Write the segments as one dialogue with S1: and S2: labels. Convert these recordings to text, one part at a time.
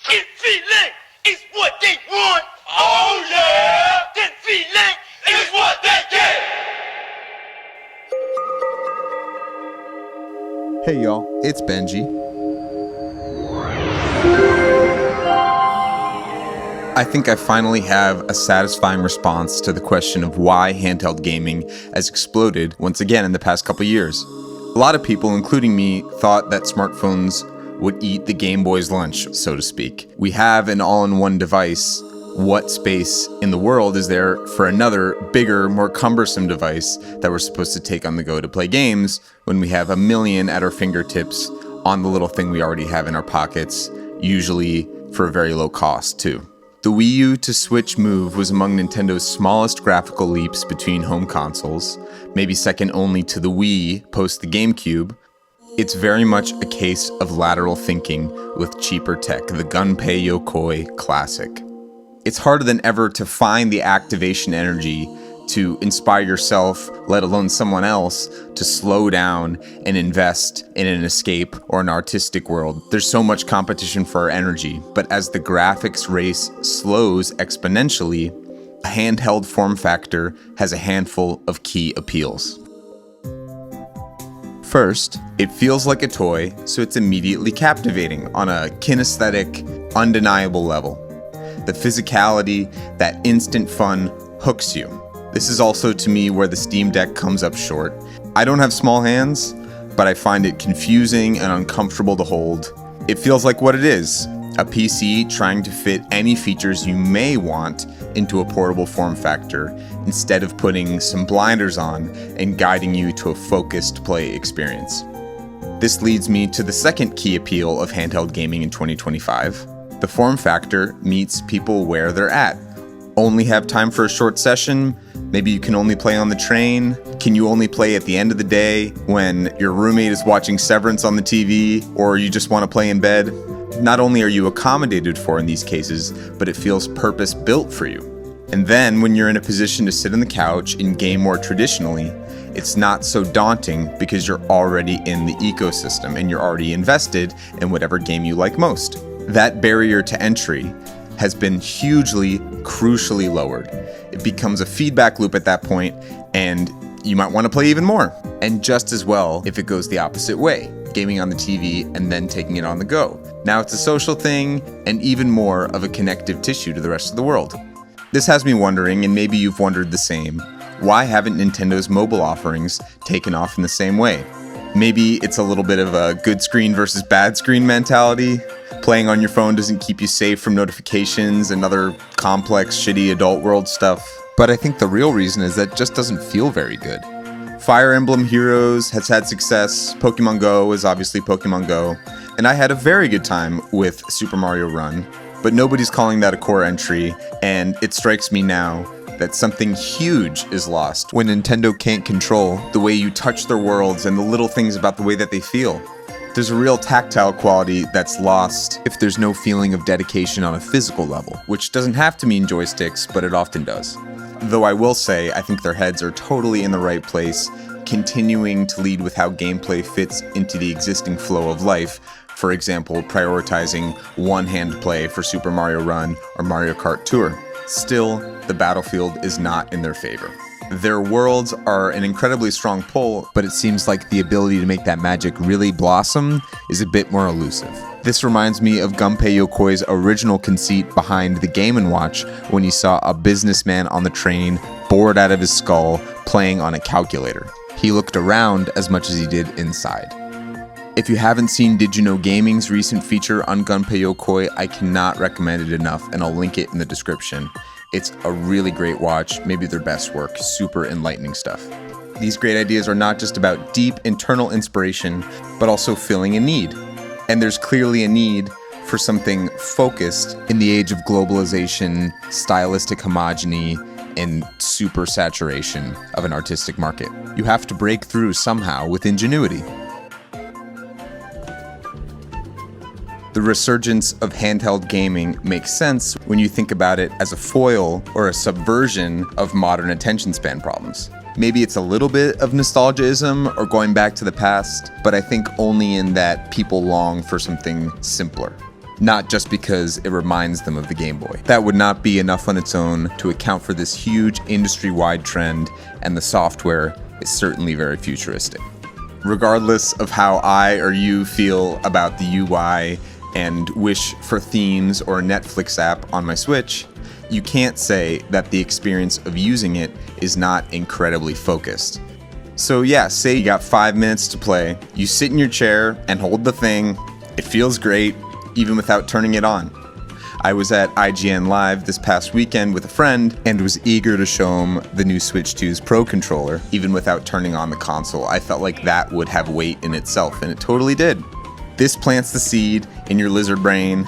S1: If feeling is what they want, oh yeah, then feeling is what they get.
S2: Hey y'all, it's Benji. I think I finally have a satisfying response to the question of why handheld gaming has exploded once again in the past couple years. A lot of people, including me, thought that smartphones would eat the Game Boy's lunch, so to speak. We have an all-in-one device. What space in the world is there for another, bigger, more cumbersome device that we're supposed to take on the go to play games when we have a million at our fingertips on the little thing we already have in our pockets, usually for a very low cost, too. The Wii U to Switch move was among Nintendo's smallest graphical leaps between home consoles, maybe second only to the Wii post the GameCube. It's very much a case of lateral thinking with cheaper tech, the Gunpei Yokoi classic. It's harder than ever to find the activation energy to inspire yourself, let alone someone else, to slow down and invest in an escape or an artistic world. There's so much competition for our energy, but as the graphics race slows exponentially, a handheld form factor has a handful of key appeals. First, it feels like a toy, so it's immediately captivating on a kinesthetic, undeniable level. The physicality, that instant fun, hooks you. This is also, to me, where the Steam Deck comes up short. I don't have small hands, but I find it confusing and uncomfortable to hold. It feels like what it is, a PC trying to fit any features you may want into a portable form factor, instead of putting some blinders on and guiding you to a focused play experience. This leads me to the second key appeal of handheld gaming in 2025. The form factor meets people where they're at. Only have time for a short session? Maybe you can only play on the train? Can you only play at the end of the day when your roommate is watching Severance on the TV, or you just want to play in bed? Not only are you accommodated for in these cases, but it feels purpose-built for you. And then when you're in a position to sit on the couch and game more traditionally, it's not so daunting because you're already in the ecosystem and you're already invested in whatever game you like most. That barrier to entry has been hugely, crucially lowered. It becomes a feedback loop at that point, and you might want to play even more. And just as well if it goes the opposite way, gaming on the TV and then taking it on the go. Now it's a social thing and even more of a connective tissue to the rest of the world. This has me wondering, and maybe you've wondered the same, why haven't Nintendo's mobile offerings taken off in the same way? Maybe it's a little bit of a good screen versus bad screen mentality. Playing on your phone doesn't keep you safe from notifications and other complex, shitty adult world stuff. But I think the real reason is that it just doesn't feel very good. Fire Emblem Heroes has had success. Pokemon Go is obviously Pokemon Go. And I had a very good time with Super Mario Run. But nobody's calling that a core entry, and it strikes me now that something huge is lost when Nintendo can't control the way you touch their worlds and the little things about the way that they feel. There's a real tactile quality that's lost if there's no feeling of dedication on a physical level, which doesn't have to mean joysticks, but it often does. Though I will say, I think their heads are totally in the right place, continuing to lead with how gameplay fits into the existing flow of life. For example, prioritizing one-hand play for Super Mario Run or Mario Kart Tour. Still, the battlefield is not in their favor. Their worlds are an incredibly strong pull, but it seems like the ability to make that magic really blossom is a bit more elusive. This reminds me of Gunpei Yokoi's original conceit behind the Game & Watch when he saw a businessman on the train, bored out of his skull, playing on a calculator. He looked around as much as he did inside. If you haven't seen Did You Know Gaming's recent feature on Gunpei Yokoi, I cannot recommend it enough, and I'll link it in the description. It's a really great watch, maybe their best work, super enlightening stuff. These great ideas are not just about deep internal inspiration, but also filling a need. And there's clearly a need for something focused in the age of globalization, stylistic homogeny, and super saturation of an artistic market. You have to break through somehow with ingenuity. The resurgence of handheld gaming makes sense when you think about it as a foil or a subversion of modern attention span problems. Maybe it's a little bit of nostalgiaism or going back to the past, but I think only in that people long for something simpler. not just because it reminds them of the Game Boy. That would not be enough on its own to account for this huge industry-wide trend, and the software is certainly very futuristic. Regardless of how I or you feel about the UI and wish for themes or a Netflix app on my Switch, you can't say that the experience of using it is not incredibly focused. So yeah, say you got 5 minutes to play, you sit in your chair and hold the thing, it feels great, even without turning it on. I was at IGN Live this past weekend with a friend and was eager to show him the new Switch 2's Pro controller, even without turning on the console. I felt like that would have weight in itself, and it totally did. This plants the seed in your lizard brain,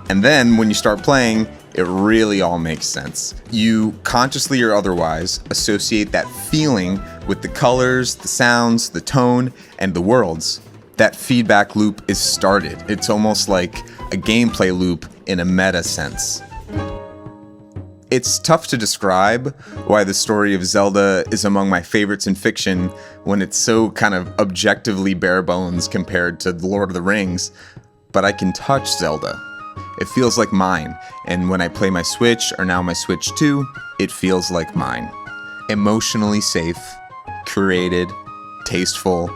S2: and then when you start playing, it really all makes sense. You, consciously or otherwise, associate that feeling with the colors, the sounds, the tone, and the worlds. That feedback loop is started. It's almost like a gameplay loop in a meta sense. It's tough to describe why the story of Zelda is among my favorites in fiction when it's so kind of objectively bare bones compared to The Lord of the Rings, but I can touch Zelda. It feels like mine, and when I play my Switch, or now my Switch 2, it feels like mine. Emotionally safe, curated, tasteful,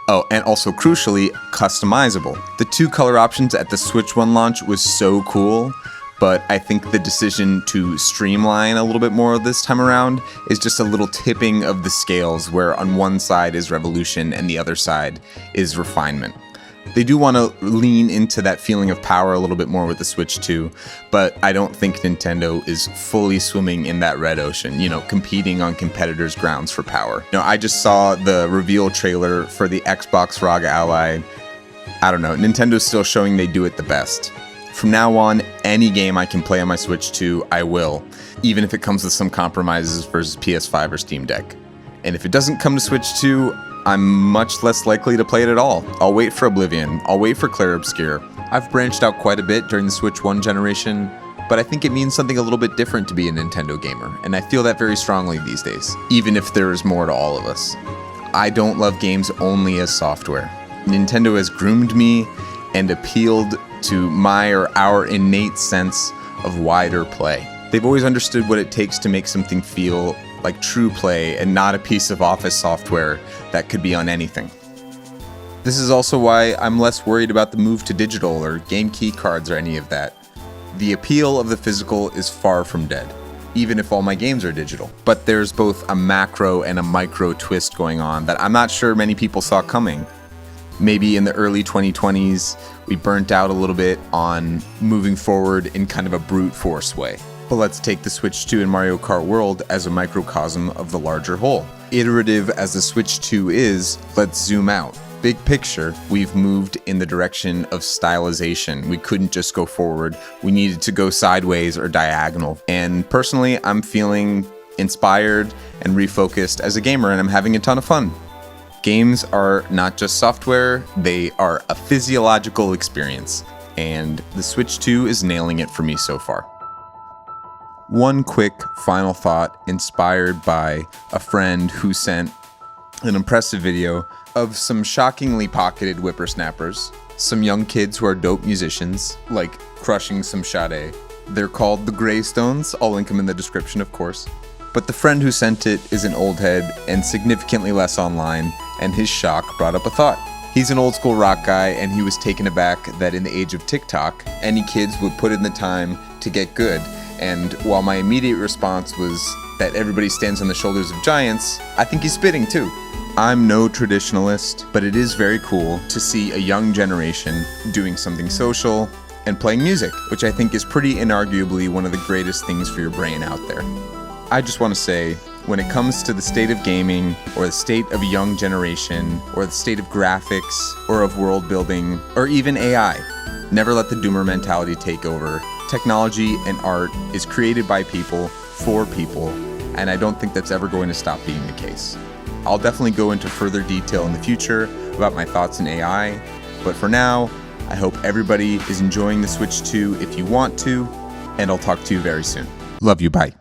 S2: and also crucially, customizable. The 2 color options at the Switch 1 launch was so cool, but I think the decision to streamline a little bit more this time around is just a little tipping of the scales, where on one side is revolution and the other side is refinement. They do want to lean into that feeling of power a little bit more with the Switch 2, but I don't think Nintendo is fully swimming in that red ocean, competing on competitors' grounds for power. I just saw the reveal trailer for the Xbox ROG Ally. I don't know, Nintendo's still showing they do it the best. From now on, any game I can play on my Switch 2, I will, even if it comes with some compromises versus PS5 or Steam Deck. And if it doesn't come to Switch 2, I'm much less likely to play it at all. I'll wait for Oblivion, I'll wait for Clair Obscur. I've branched out quite a bit during the Switch 1 generation, but I think it means something a little bit different to be a Nintendo gamer, and I feel that very strongly these days, even if there is more to all of us. I don't love games only as software. Nintendo has groomed me and appealed to my or our innate sense of wider play. They've always understood what it takes to make something feel like true play and not a piece of office software that could be on anything. This is also why I'm less worried about the move to digital or game key cards or any of that. The appeal of the physical is far from dead, even if all my games are digital. But there's both a macro and a micro twist going on that I'm not sure many people saw coming. Maybe in the early 2020s, we burnt out a little bit on moving forward in kind of a brute force way. But let's take the Switch 2 and Mario Kart World as a microcosm of the larger whole. Iterative as the Switch 2 is, let's zoom out. Big picture, we've moved in the direction of stylization. We couldn't just go forward. We needed to go sideways or diagonal. And personally, I'm feeling inspired and refocused as a gamer, and I'm having a ton of fun. Games are not just software, they are a physiological experience. And the Switch 2 is nailing it for me so far. One quick final thought inspired by a friend who sent an impressive video of some shockingly pocketed whippersnappers, some young kids who are dope musicians, like crushing some Sade. They're called the Greystones, I'll link them in the description of course. But the friend who sent it is an old head and significantly less online, and his shock brought up a thought. He's an old school rock guy, and he was taken aback that in the age of TikTok, any kids would put in the time to get good. And while my immediate response was that everybody stands on the shoulders of giants, I think he's spitting too. I'm no traditionalist, but it is very cool to see a young generation doing something social and playing music, which I think is pretty inarguably one of the greatest things for your brain out there. I just want to say, when it comes to the state of gaming, or the state of a young generation, or the state of graphics, or of world building, or even AI, never let the doomer mentality take over. Technology and art is created by people, for people, and I don't think that's ever going to stop being the case. I'll definitely go into further detail in the future about my thoughts in AI, but for now, I hope everybody is enjoying the Switch 2 if you want to, and I'll talk to you very soon. Love you, bye.